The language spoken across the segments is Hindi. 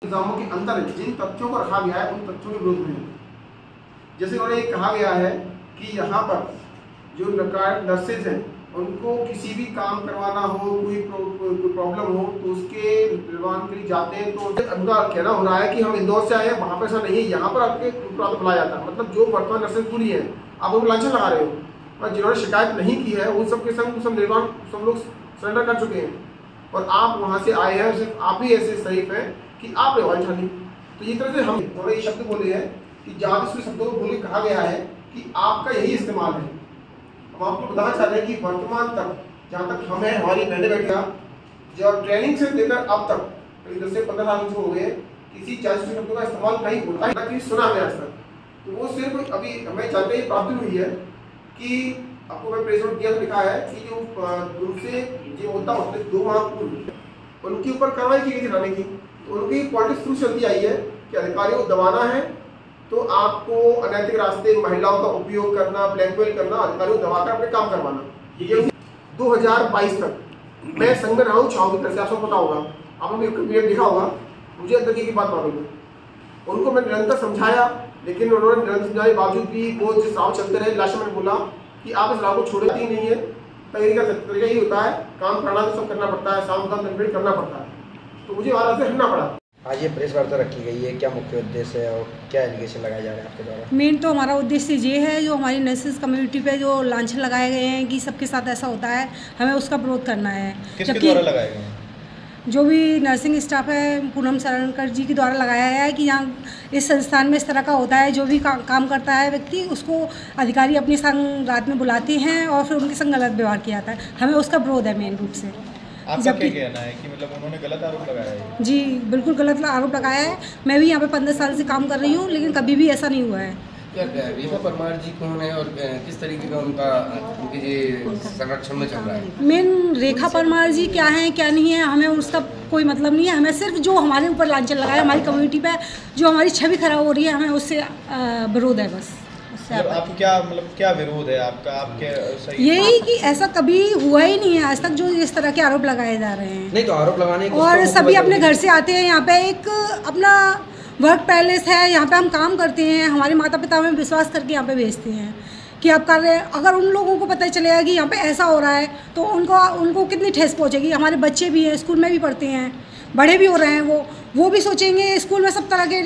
इंतजामों के अंदर जिन तथ्यों को रखा गया है उन तथ्यों के विरुद्ध में। जैसे उन्होंने कहा गया है कि यहाँ पर जो नर्सेज हैं उनको किसी भी काम करवाना हो, कोई प्रॉब्लम हो तो उसके निर्माण के लिए जाते हैं, तो उनका कहना हो रहा है कि हम इंदौर से आए हैं, वहाँ पर ऐसा नहीं है, यहाँ पर आपके बुलाया जाता है। मतलब जो वर्तमान नर्सेज पूरी है आप उनको लांछन लगा रहे हो, और जिन्होंने शिकायत नहीं की है उन सब के संग सब निर्माण सब लोग सरेंडर कर चुके हैं, और आप वहाँ से आए हैं, सिर्फ आप ही ऐसे शरीफ हैं कि आपने आवाज उठा ली। तो ये तरह से हम थोड़े ये शब्द बोले हैं कि जादू शब्दों को बोले कहा गया है कि आपका यही इस्तेमाल है। हम आपको बताना चाह रहे हैं कि वर्तमान तक जहाँ तक हम हैं, हमारी बहनें बैठा जब ट्रेनिंग से लेकर अब तक करीब 10 से 15 साल हो गए किसी जादू शब्दों का इस्तेमाल कहीं होता है ना, सुना हमें आज तक। तो वो सिर्फ अभी हमें जानकारी प्राप्त हुई है कि आपको मैं प्रेस नोट दिया लिखा है कि जो दूसरे जो होता है 2 महापुरुष उनके ऊपर कार्रवाई की गई थी थाने की, तो उनकी पॉलिटिक्स थ्रू चलती आई है कि अधिकारियों को दबाना है तो आपको अनैतिक रास्ते महिलाओं का उपयोग करना, ब्लैकमेल करना, अधिकारियों को दबाकर अपने काम करवाना। ये 2022 तक मैं संग में रहा हूँ छाव की तरह से, आपको पता होगा, आपने भी देखा होगा, मुझे अंदर की बात मालूम है। उनको मैं निरंतर समझाया, लेकिन उन्होंने निरंतर समझाने के बावजूद भी वो जिस राव चलते रहे, लास्ट में बोला कि आप इस राव को छोड़े ही नहीं है। तरीका यही होता है, काम करना तो सब करना पड़ता है, शाम काम कंप्लीट करना पड़ता है। तो मुझे वहाँ से हटना पड़ा। आज ये प्रेस वार्ता रखी गई है, क्या मुख्य उद्देश्य है और क्या एलिगेशन लगाए जा रहे हैं आपके द्वारा? मेन तो हमारा उद्देश्य ये है, जो हमारी नर्सेज कम्युनिटी पे जो लांछन लगाए गए हैं कि सबके साथ ऐसा होता है, हमें उसका विरोध करना है। किसके द्वारा लगाए गए हैं? जो भी नर्सिंग स्टाफ है, पूनम सरनकर जी के द्वारा लगाया गया है कि यहाँ इस संस्थान में इस तरह का होता है, जो भी काम करता है व्यक्ति उसको अधिकारी अपने संग रात में बुलाते हैं और फिर उनके संग गलत व्यवहार किया जाता है। हमें उसका विरोध है मेन रूप से। आपका क्या कहना है कि मतलब उन्होंने गलत आरोप लगाया है? जी बिल्कुल गलत आरोप लगाया है। मैं भी यहाँ पे 15 साल से काम कर रही हूँ, लेकिन कभी भी ऐसा नहीं हुआ है। क्या रेखा परमार जी कौन है और किस तरीके का उनके ये संरक्षण में चल रहा है? मेन रेखा परमार जी क्या है क्या नहीं है हमें उसका कोई मतलब नहीं है। हमें सिर्फ जो हमारे ऊपर लांछन लगाया, हमारी कम्युनिटी पे जो हमारी छवि खराब हो रही है, हमें उससे विरोध है बस। आपको क्या विरोध है आपका? आपके सही यही कि ऐसा कभी हुआ ही नहीं है आज तक जो इस तरह के आरोप लगाए जा रहे हैं। नहीं तो आरोप लगाने और सभी अपने घर से आते हैं, यहाँ पे एक अपना वर्क पैलेस है, यहाँ पे हम काम करते हैं, हमारे माता पिता हमें विश्वास करके यहाँ पे भेजते हैं कि आप कर रहे हैं। अगर उन लोगों को पता चलेगा कि यहाँ पे ऐसा हो रहा है तो उनको कितनी ठेस पहुँचेगी। हमारे बच्चे भी हैं, स्कूल में भी पढ़ते हैं, बड़े भी हो रहे हैं, वो भी सोचेंगे। स्कूल में सब तरह के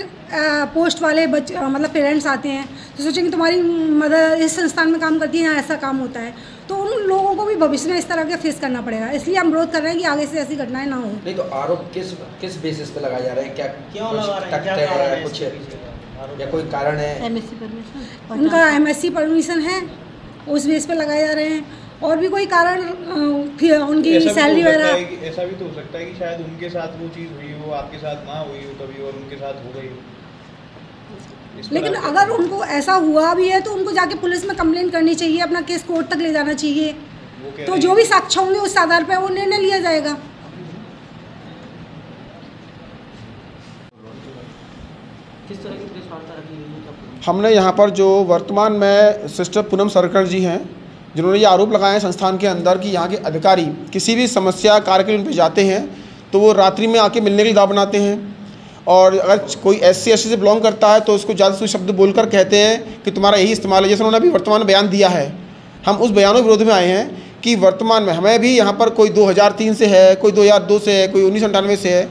पोस्ट वाले बच्चे मतलब पेरेंट्स आते हैं तो सोचेंगे तुम्हारी मदर इस संस्थान में काम करती है, यहाँ ऐसा काम होता है। तो उन लोगों को भी भविष्य में इस तरह के फेस करना पड़ेगा, इसलिए हम विरोध कर रहे हैं कि आगे से ऐसी घटनाएं ना हो। नहीं तो आरोप किस बेसिस पे लगाए जा रहे हैं? क्यों लगा रहे हैं? कुछ या कोई कारण है? MSc परमिशन, उनका MSc परमिशन है, उस बेस पे लगाए जा रहे हैं। और भी कोई कारण उनकी सैलरी वगैरह। ऐसा भी तो हो सकता है कि शायद उनके साथ वो चीज़ हुई हो, आपके साथ ना हुई हो कभी, और उनके साथ हो गई हो। लेकिन अगर उनको ऐसा हुआ भी है तो उनको जाके पुलिस में कंप्लेंट करनी चाहिए, अपना केस कोर्ट तक ले जाना चाहिए। तो जो भी साक्ष्य होंगे उस आधार पर वो निर्णय लिया जाएगा। किस तरह की प्रेस वार्ता रखी गई है? हमने यहाँ पर जो वर्तमान में सिस्टर पूनम सरनकर जी हैं, जिन्होंने ये आरोप लगाए हैं संस्थान के अंदर कि यहाँ के अधिकारी किसी भी समस्या कार्य के लिए उन पर जाते हैं तो वो रात्रि में आके मिलने के लिए दाव बनाते हैं, और अगर कोई SC ST से बिलोंग करता है तो उसको ज़्यादा शब्द बोलकर कहते हैं कि तुम्हारा यही इस्तेमाल है। जैसे उन्होंने अभी वर्तमान में बयान दिया है, हम उस बयानों के विरोध में आए हैं कि वर्तमान में हमें भी यहाँ पर कोई 2003 से है, कोई 2002 से है, कोई 1998 से है,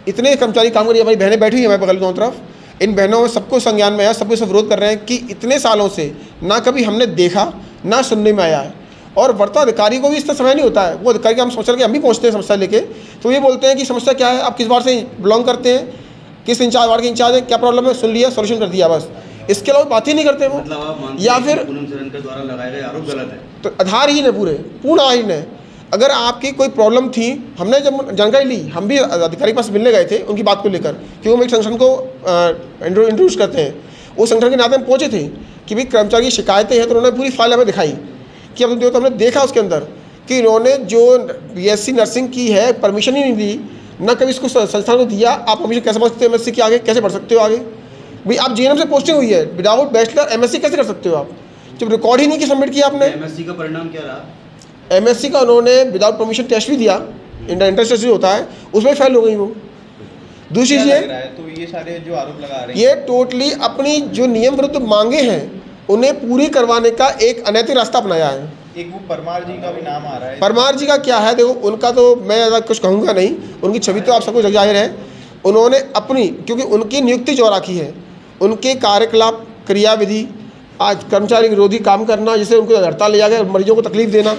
इतने कर्मचारी काम कर रही है। हमारी बहनें बैठी हुई हैं हमारे बगल दोनों तरफ, इन बहनों में सबको संज्ञान में है, सबको सब विरोध कर रहे हैं कि इतने सालों से ना कभी हमने देखा ना सुनने में आया है। और वर्तमान अधिकारी को भी इस तरह समय नहीं होता है, वो अधिकारी हम सोच रहे कि हम भी पहुँचते हैं समस्या लेके, तो ये बोलते हैं कि समस्या क्या है, आप किस बार से बिलोंग करते हैं, किस इंचार्ज वार्ड के इंचार्ज है, क्या प्रॉब्लम है, सुन लिया, सॉल्यूशन कर दिया, बस। इसके अलावा बात ही नहीं करते वो। मतलब या फिर पूनम सरनकर द्वारा लगाए गए आरोप गलत है, तो आधारहीन है, पूर्ण आधारहीन है। अगर आपकी कोई प्रॉब्लम थी, हमने जब जानकारी ली, हम भी अधिकारी के पास मिलने गए थे उनकी बात को लेकर, क्योंकि हम एक संगठन को इंट्रोड्यूस करते हैं। उस संगठन के नाते हम पहुँचे थे कि भाई कर्मचारी की शिकायतें हैं, तो उन्होंने पूरी फाइल हमें दिखाई कि अब जो तो हमने देखा उसके अंदर कि इन्होंने जो BSc नर्सिंग की है परमिशन ही नहीं दी, ना कभी इसको संस्थान को दिया। आप परमिशन कैसे पढ़ सकते हो MSc के आगे, कैसे पढ़ सकते हो आगे? भाई आप GNM से पोस्टिंग हुई है, विदाउट बैचलर MSc कैसे कर सकते हो आप, जब रिकॉर्ड ही नहीं की सबमिट किया आपने? MSc का परिणाम क्या रहा? MSc का उन्होंने विदाउट परमिशन टेस्ट भी दिया, इंट्रेंस टेस्ट भी होता है, उसमें फेल हो गई वो। दूसरी क्या लग चीज़ रहा है? तो ये सारे जो आरोप लगा रहे हैं, ये टोटली अपनी जो नियम विरुद्ध मांगे हैं उन्हें पूरी करवाने का एक अनैतिक रास्ता अपनाया है। एक वो परमार जी का भी नाम आ रहा है। परमार जी का क्या है, देखो उनका तो मैं ज़्यादा कुछ कहूँगा नहीं, उनकी छवि तो आप सबको जाहिर है। उन्होंने अपनी, क्योंकि उनकी नियुक्ति जो रखी है, उनके कार्यकलाप क्रियाविधि, आज कर्मचारी विरोधी काम करना, जिसे उनको हड़ताल लिया गया, मरीजों को तकलीफ देना,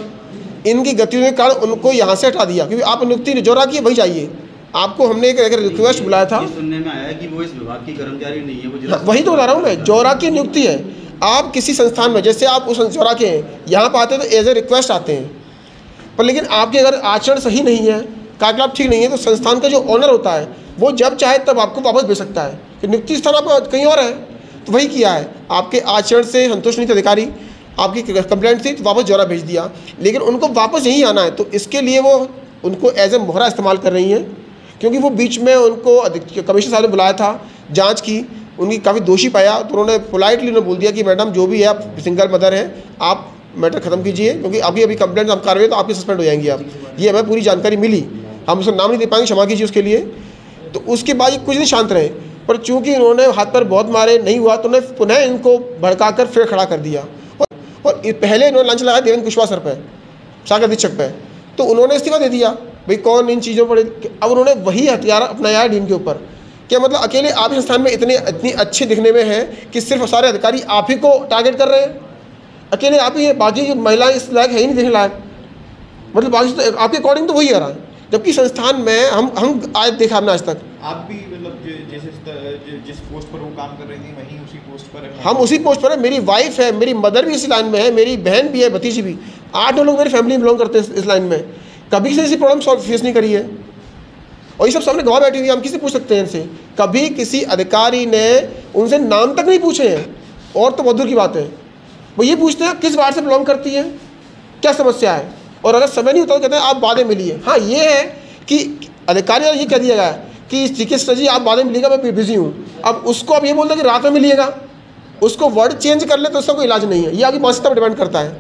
इनकी गतिविधियों के कारण उनको यहाँ से हटा दिया, क्योंकि आप नियुक्ति जो रखी है वही चाहिए। आपको हमने एक रिक्वेस्ट बुलाया था, ये सुनने में आया है कि वो इस विभाग की कर्मचारी नहीं है, वो जिला वही तो बता रहा हूँ मैं, जोरा की नियुक्ति है। आप किसी संस्थान में, जैसे आप उस जोरा के हैं, यहाँ पर आते हैं तो एज ए रिक्वेस्ट आते हैं, पर लेकिन आपके अगर आचरण सही नहीं है, कार्यकलाप ठीक नहीं है, तो संस्थान का जो ऑनर होता है वो जब चाहे तब आपको वापस भेज सकता है कि नियुक्ति स्थान आपका कहीं और है। तो वही किया है, आपके आचरण से संतुष्ट नहीं थे अधिकारी, आपकी कंप्लेंट थी तो वापस जोरा भेज दिया, लेकिन उनको वापस यहीं आना है। तो इसके लिए वो उनको एज ए मोहरा इस्तेमाल कर रही हैं, क्योंकि वो बीच में उनको कमिश्नर साहब ने बुलाया था, जांच की, उनकी काफ़ी दोषी पाया, तो उन्होंने पोलाइटली उन्होंने बोल दिया कि मैडम जो भी है आप सिंगल मदर हैं, आप मैटर ख़त्म कीजिए, क्योंकि अभी कंप्लेंट हम कार्रवाई तो आपकी सस्पेंड हो जाएंगी आप। ये हमें पूरी जानकारी मिली, हम उसका नाम नहीं दे पाएंगे, क्षमा कीजिए उसके लिए। तो उसके बाद ये कुछ दिन शांत रहे, पर चूंकि उन्होंने हाथ पर बहुत मारे, नहीं हुआ, तो उन्होंने पुनः इनको भड़का कर फिर खड़ा कर दिया। और पहले इन्होंने लंच लगाया देवेंद्र कुशवाहा सर पर, सागर अधीक्षक पे, तो उन्होंने इस्तीफा दे दिया, भाई कौन इन चीज़ों पर। अब उन्होंने वही हथियार अपनाया है डीन के ऊपर। क्या मतलब अकेले आप इस संस्थान में इतनी अच्छे दिखने में हैं कि सिर्फ सारे अधिकारी आप ही को टारगेट कर रहे हैं, अकेले आप ही हैं, बाकी जो महिलाएं इस लायक है ही नहीं देखने लायक, मतलब बाकी तो आपके अकॉर्डिंग तो वही आ रहा है, जबकि संस्थान में हम आज देखा हमने आज तक। आप भी मतलब जिस पोस्ट पर वो काम कर रही थी वहीं उसी पोस्ट पर है? हम उसी पोस्ट पर है, मेरी वाइफ है, मेरी मदर भी इसी लाइन में है, मेरी बहन भी है, भतीजी भी, 8 लोग मेरी फैमिली में बिलोंग करते हैं इस लाइन में, कभी किसी प्रॉब्लम फेस नहीं करी है। और ये सब सामने गवाह बैठी हुई, हम किसी पूछ सकते हैं इनसे, कभी किसी अधिकारी ने उनसे नाम तक नहीं पूछे हैं। और तो बहुत दूर की बात है, वो ये पूछते हैं किस वार्ड से बिलोंग करती है, क्या समस्या है, और अगर समय नहीं होता तो कहते हैं आप बाद में मिलिए। हाँ, ये है कि अधिकारी ने ये कह दिया गया कि चिकित्सक जी आप बाद में मिलिएगा, मैं बिजी हूँ। अब उसको अब ये बोलते हैं कि रात में मिलिएगा, उसको वर्ड चेंज कर ले तो उसका कोई इलाज नहीं है। ये आपकी मानसिकता पर डिपेंड करता है।